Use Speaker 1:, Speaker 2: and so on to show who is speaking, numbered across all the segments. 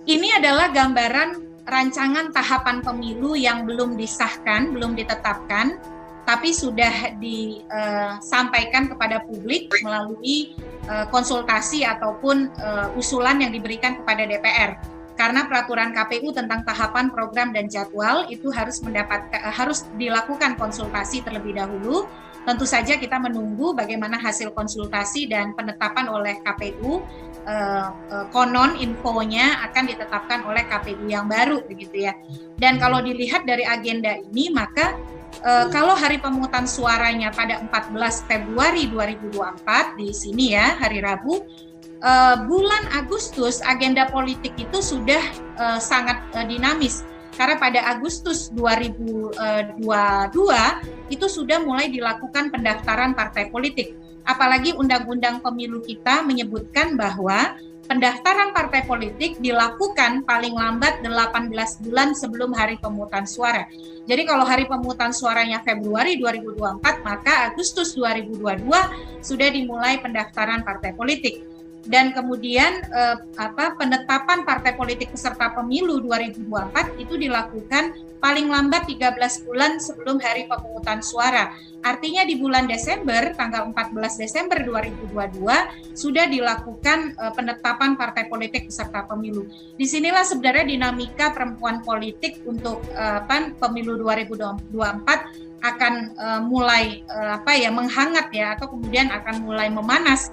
Speaker 1: Ini adalah gambaran rancangan tahapan pemilu yang belum disahkan, belum ditetapkan, tapi sudah disampaikan kepada publik melalui konsultasi ataupun usulan yang diberikan kepada DPR. Karena peraturan KPU tentang tahapan program dan jadwal itu harus dilakukan konsultasi terlebih dahulu. Tentu saja kita menunggu bagaimana hasil konsultasi dan penetapan oleh KPU. Konon infonya akan ditetapkan oleh KPU yang baru begitu ya. Dan kalau dilihat dari agenda ini, maka kalau hari pemungutan suaranya pada 14 Februari 2024 di sini ya, hari Rabu, bulan Agustus agenda politik itu sudah sangat dinamis. Karena pada Agustus 2022 itu sudah mulai dilakukan pendaftaran partai politik. Apalagi Undang-Undang Pemilu kita menyebutkan bahwa pendaftaran partai politik dilakukan paling lambat 18 bulan sebelum hari pemungutan suara. Jadi kalau hari pemungutan suaranya Februari 2024, maka Agustus 2022 sudah dimulai pendaftaran partai politik. Dan kemudian penetapan partai politik peserta pemilu 2024 itu dilakukan paling lambat 13 bulan sebelum hari pemungutan suara. Artinya di bulan Desember, tanggal 14 Desember 2022 sudah dilakukan penetapan partai politik peserta pemilu. Disinilah sebenarnya dinamika perempuan politik untuk pemilu 2024 akan mulai menghangat ya, atau kemudian akan mulai memanas.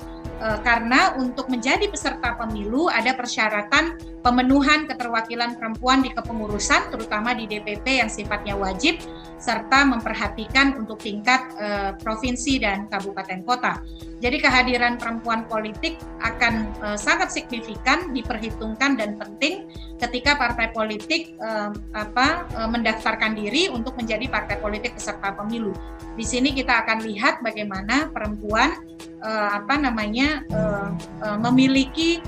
Speaker 1: Karena untuk menjadi peserta pemilu ada persyaratan pemenuhan keterwakilan perempuan di kepengurusan, terutama di DPP yang sifatnya wajib, serta memperhatikan untuk tingkat provinsi dan kabupaten kota. Jadi kehadiran perempuan politik akan sangat signifikan, diperhitungkan dan penting ketika partai politik mendaftarkan diri untuk menjadi partai politik peserta pemilu. Di sini kita akan lihat bagaimana perempuan memiliki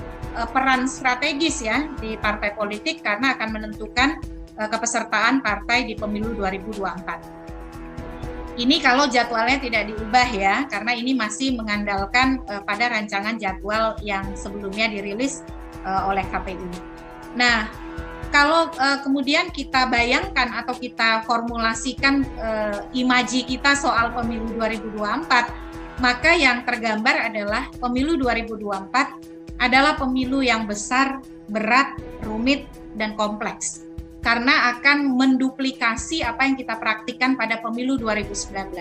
Speaker 1: peran strategis ya di partai politik karena akan menentukan kepesertaan partai di pemilu 2024. Ini kalau jadwalnya tidak diubah ya, karena ini masih mengandalkan pada rancangan jadwal yang sebelumnya dirilis oleh KPU. Nah, kalau kemudian kita bayangkan atau kita formulasikan imaji kita soal pemilu 2024, maka yang tergambar adalah pemilu 2024 adalah pemilu yang besar, berat, rumit, dan kompleks. Karena akan menduplikasi apa yang kita praktikkan pada pemilu 2019.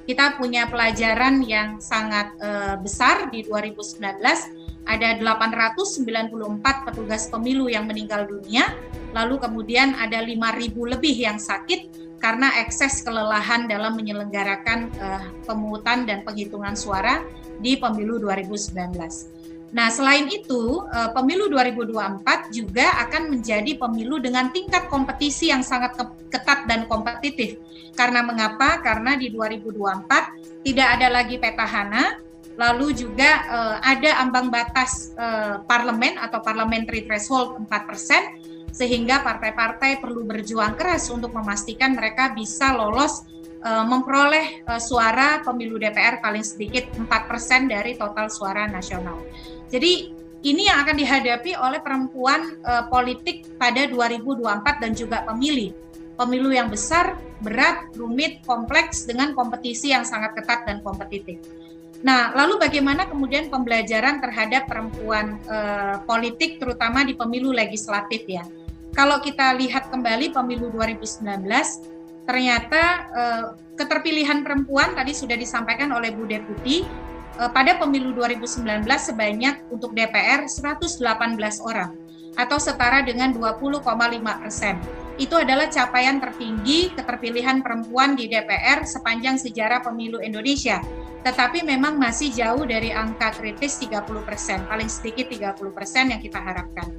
Speaker 1: Kita punya pelajaran yang sangat besar di 2019, ada 894 petugas pemilu yang meninggal dunia, lalu kemudian ada 5.000 lebih yang sakit, karena ekses kelelahan dalam menyelenggarakan pemungutan dan penghitungan suara di pemilu 2019. Nah, selain itu, pemilu 2024 juga akan menjadi pemilu dengan tingkat kompetisi yang sangat ketat dan kompetitif. Karena mengapa? Karena di 2024 tidak ada lagi petahana, lalu juga ada ambang batas parlemen atau parliamentary threshold 4%, sehingga partai-partai perlu berjuang keras untuk memastikan mereka bisa lolos memperoleh suara pemilu DPR paling sedikit 4% dari total suara nasional. Jadi ini yang akan dihadapi oleh perempuan politik pada 2024 dan juga pemilih. Pemilu yang besar, berat, rumit, kompleks dengan kompetisi yang sangat ketat dan kompetitif. Nah, lalu bagaimana kemudian pembelajaran terhadap perempuan politik terutama di pemilu legislatif ya? Kalau kita lihat kembali pemilu 2019, ternyata keterpilihan perempuan tadi sudah disampaikan oleh Bu Deputi, pada pemilu 2019 sebanyak untuk DPR 118 orang atau setara dengan 20,5%. Itu adalah capaian tertinggi keterpilihan perempuan di DPR sepanjang sejarah pemilu Indonesia. Tetapi memang masih jauh dari angka kritis 30%, paling sedikit 30% yang kita harapkan.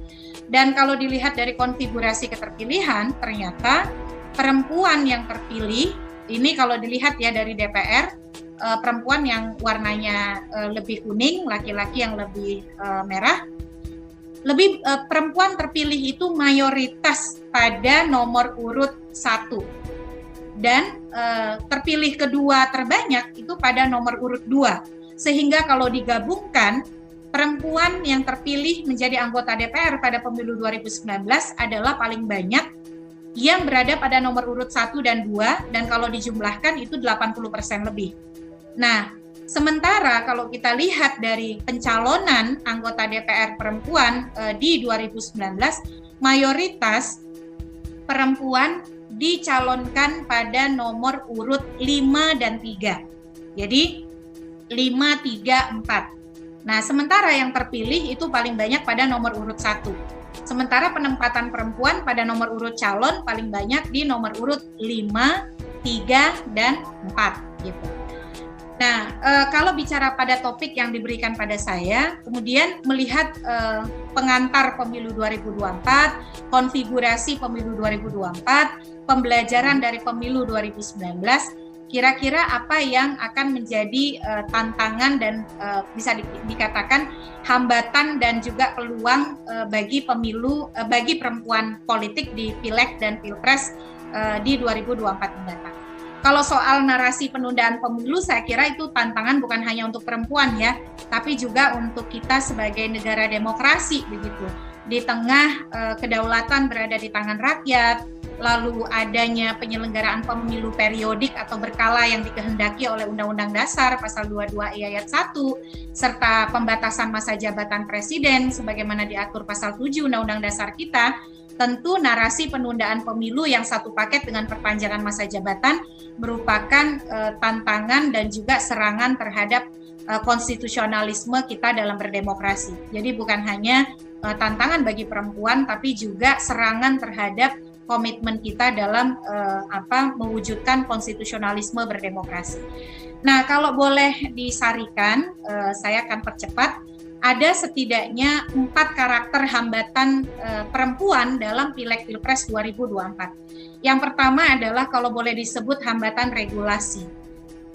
Speaker 1: Dan kalau dilihat dari konfigurasi keterpilihan, ternyata perempuan yang terpilih, ini kalau dilihat ya dari DPR, perempuan yang warnanya lebih kuning, laki-laki yang lebih merah, perempuan terpilih itu mayoritas pada nomor urut 1. Dan terpilih kedua terbanyak itu pada nomor urut 2. Sehingga kalau digabungkan, perempuan yang terpilih menjadi anggota DPR pada pemilu 2019 adalah paling banyak yang berada pada nomor urut 1 dan 2, dan kalau dijumlahkan itu 80% lebih. Nah, sementara kalau kita lihat dari pencalonan anggota DPR perempuan di 2019, mayoritas perempuan dicalonkan pada nomor urut 5 dan 3. Jadi 5, 3, 4. Nah, sementara yang terpilih itu paling banyak pada nomor urut 1. Sementara penempatan perempuan pada nomor urut calon paling banyak di nomor urut 5, 3, dan 4 gitu. Nah, kalau bicara pada topik yang diberikan pada saya, kemudian melihat pengantar pemilu 2024, konfigurasi pemilu 2024, pembelajaran dari pemilu 2019, kira-kira apa yang akan menjadi tantangan dan bisa dikatakan hambatan dan juga peluang bagi perempuan politik di Pileg dan Pilpres di 2024 mendatang. Kalau soal narasi penundaan pemilu, saya kira itu tantangan bukan hanya untuk perempuan ya, tapi juga untuk kita sebagai negara demokrasi begitu. Di tengah kedaulatan berada di tangan rakyat, lalu adanya penyelenggaraan pemilu periodik atau berkala yang dikehendaki oleh Undang-Undang Dasar Pasal 22I ayat 1, serta pembatasan masa jabatan presiden sebagaimana diatur Pasal 7 Undang-Undang Dasar kita, tentu narasi penundaan pemilu yang satu paket dengan perpanjangan masa jabatan merupakan tantangan dan juga serangan terhadap konstitusionalisme kita dalam berdemokrasi. Jadi bukan hanya tantangan bagi perempuan, tapi juga serangan terhadap komitmen kita dalam mewujudkan konstitusionalisme berdemokrasi. Nah, kalau boleh disarikan, saya akan percepat. Ada setidaknya 4 karakter hambatan perempuan dalam Pileg Pilpres 2024. Yang pertama adalah kalau boleh disebut hambatan regulasi.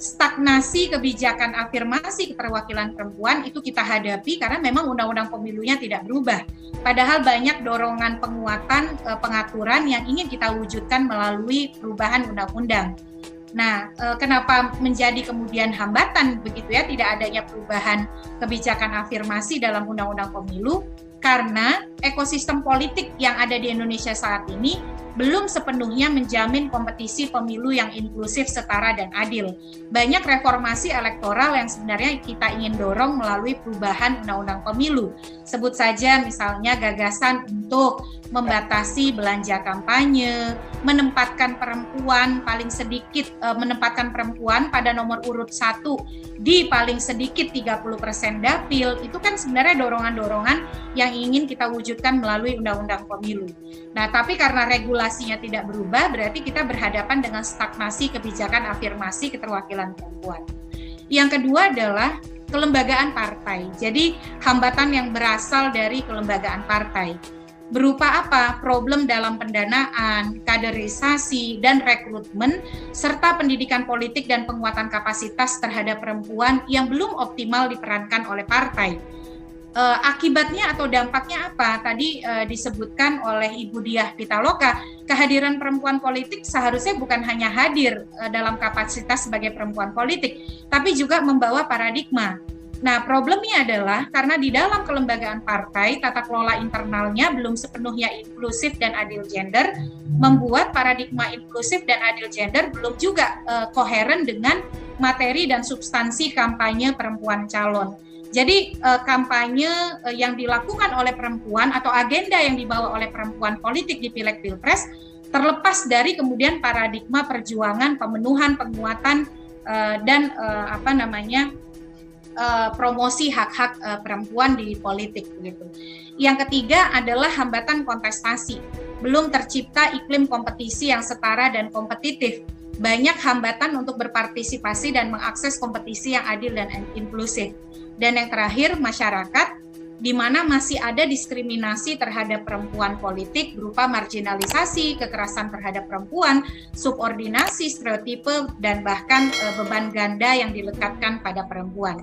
Speaker 1: Stagnasi kebijakan afirmasi keterwakilan perempuan itu kita hadapi karena memang undang-undang pemilunya tidak berubah. Padahal banyak dorongan penguatan pengaturan yang ingin kita wujudkan melalui perubahan undang-undang. Nah, kenapa menjadi kemudian hambatan begitu ya tidak adanya perubahan kebijakan afirmasi dalam undang-undang pemilu? Karena ekosistem politik yang ada di Indonesia saat ini belum sepenuhnya menjamin kompetisi pemilu yang inklusif, setara, dan adil. Banyak reformasi elektoral yang sebenarnya kita ingin dorong melalui perubahan undang-undang pemilu. Sebut saja misalnya gagasan untuk membatasi belanja kampanye, menempatkan perempuan pada nomor urut 1 di paling sedikit 30% dapil. Itu kan sebenarnya dorongan-dorongan yang ingin kita wujudkan melalui undang-undang pemilu. Nah, tapi karena regulasinya tidak berubah, berarti kita berhadapan dengan stagnasi kebijakan afirmasi keterwakilan perempuan. Yang kedua adalah kelembagaan partai. Jadi, hambatan yang berasal dari kelembagaan partai. Berupa apa? Problem dalam pendanaan, kaderisasi, dan rekrutmen, serta pendidikan politik dan penguatan kapasitas terhadap perempuan yang belum optimal diperankan oleh partai. Akibatnya atau dampaknya apa? Tadi disebutkan oleh Ibu Diah Pitaloka, kehadiran perempuan politik seharusnya bukan hanya hadir dalam kapasitas sebagai perempuan politik, tapi juga membawa paradigma. Nah, problemnya adalah karena di dalam kelembagaan partai, tata kelola internalnya belum sepenuhnya inklusif dan adil gender, membuat paradigma inklusif dan adil gender belum juga koheren dengan materi dan substansi kampanye perempuan calon. Jadi kampanye yang dilakukan oleh perempuan atau agenda yang dibawa oleh perempuan politik di Pileg Pilpres terlepas dari kemudian paradigma perjuangan, pemenuhan, penguatan dan promosi hak-hak perempuan di politik gitu. Yang ketiga adalah hambatan kontestasi. Belum tercipta iklim kompetisi yang setara dan kompetitif. Banyak hambatan untuk berpartisipasi dan mengakses kompetisi yang adil dan inklusif. Dan yang terakhir, masyarakat, di mana masih ada diskriminasi terhadap perempuan politik berupa marginalisasi, kekerasan terhadap perempuan, subordinasi, stereotipe, dan bahkan beban ganda yang dilekatkan pada perempuan.